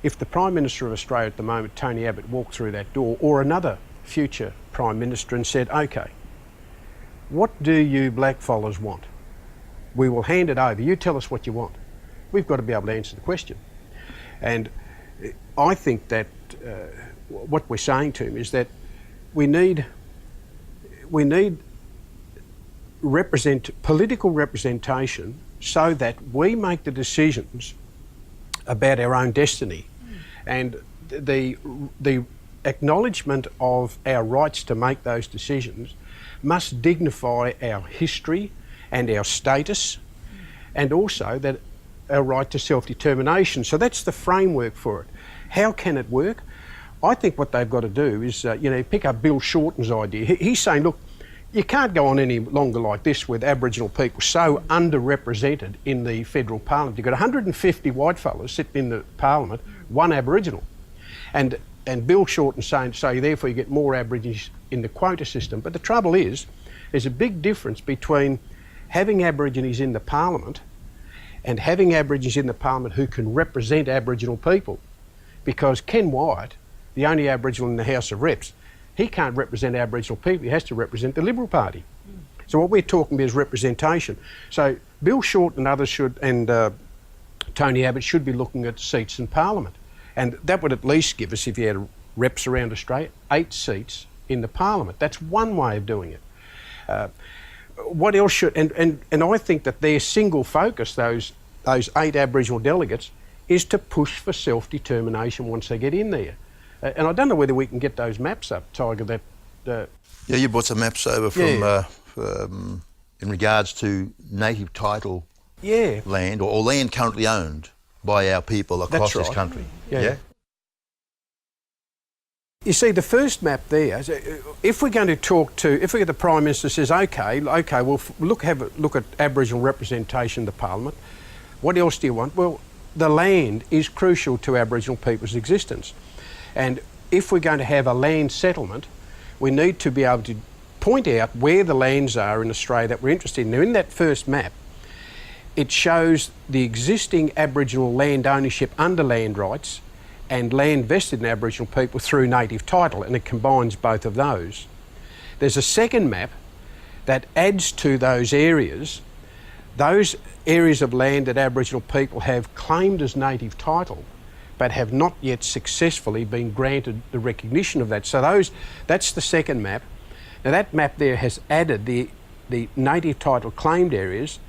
if the Prime Minister of Australia at the moment, Tony Abbott, walked through that door, or another future Prime Minister, and said, okay, what do you blackfellas want? We will hand it over. You tell us what you want. We've got to be able to answer the question. And I think that what we're saying to him is that we need political representation so that we make the decisions about our own destiny. And the acknowledgement of our rights to make those decisions must dignify our history and our status, and also that our right to self-determination. So that's the framework for it. How can it work? I think what they've got to do is, pick up Bill Shorten's idea. He's saying, look, you can't go on any longer like this with Aboriginal people so underrepresented in the federal parliament. You've got 150 whitefellas sitting in the parliament, one Aboriginal. And Bill Shorten's saying, so therefore you get more Aborigines in the quota system. But the trouble is, there's a big difference between having Aborigines in the parliament and having Aborigines in the parliament who can represent Aboriginal people. Because Ken Wyatt, the only Aboriginal in the House of Reps, he can't represent Aboriginal people, he has to represent the Liberal Party. So what we're talking about is representation. So Bill Shorten and others should, and Tony Abbott should be looking at seats in Parliament. And that would at least give us, if you had reps around Australia, 8 seats in the Parliament. That's one way of doing it. What else should, and I think that their single focus, those 8 Aboriginal delegates, is to push for self-determination once they get in there. And I don't know whether we can get those maps up, Tiger, that... Yeah, you brought some maps over from in regards to native title land, or land currently owned by our people across this country. Yeah. You see, the first map there, if we're going to talk to, if we get the Prime Minister says, okay, we'll have a look at Aboriginal representation in the Parliament, what else do you want? Well, the land is crucial to Aboriginal people's existence. And if we're going to have a land settlement, we need to be able to point out where the lands are in Australia that we're interested in. Now, in that first map, it shows the existing Aboriginal land ownership under land rights and land vested in Aboriginal people through native title, and it combines both of those. There's a second map that adds to those areas of land that Aboriginal people have claimed as native title, but have not yet successfully been granted the recognition of that. So that's the second map. Now that map there has added the native title claimed areas,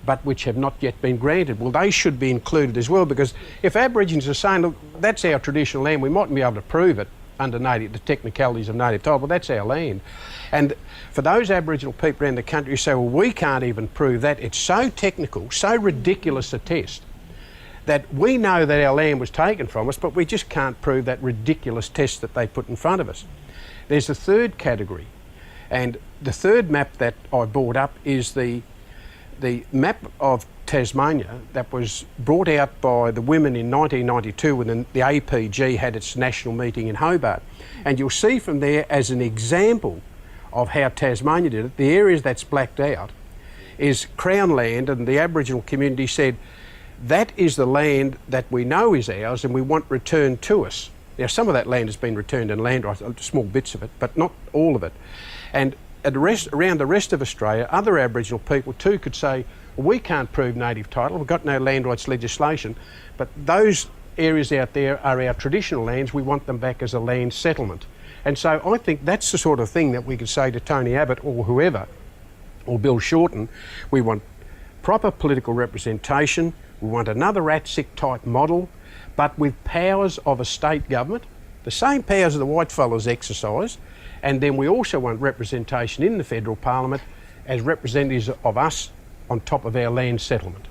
but which have not yet been granted. Well, they should be included as well, because if Aborigines are saying, look, that's our traditional land, we mightn't be able to prove it under the technicalities of native title, but that's our land. And for those Aboriginal people around the country who say, well, we can't even prove that, it's so technical, so ridiculous a test, that we know that our land was taken from us, but we just can't prove that ridiculous test that they put in front of us. There's a third category, and the third map that I brought up is the map of Tasmania that was brought out by the women in 1992 when the APG had its national meeting in Hobart. And you'll see from there, as an example of how Tasmania did it, the areas that's blacked out is Crown land, and the Aboriginal community said, that is the land that we know is ours and we want returned to us. Now, some of that land has been returned in land rights, small bits of it, but not all of it. And around the rest of Australia, other Aboriginal people too could say, well, we can't prove native title, we've got no land rights legislation, but those areas out there are our traditional lands, we want them back as a land settlement. And so I think that's the sort of thing that we could say to Tony Abbott or whoever, or Bill Shorten. We want proper political representation, we want another ATSIC type model, but with powers of a state government, the same powers that the whitefellas exercise, and then we also want representation in the federal parliament as representatives of us on top of our land settlement.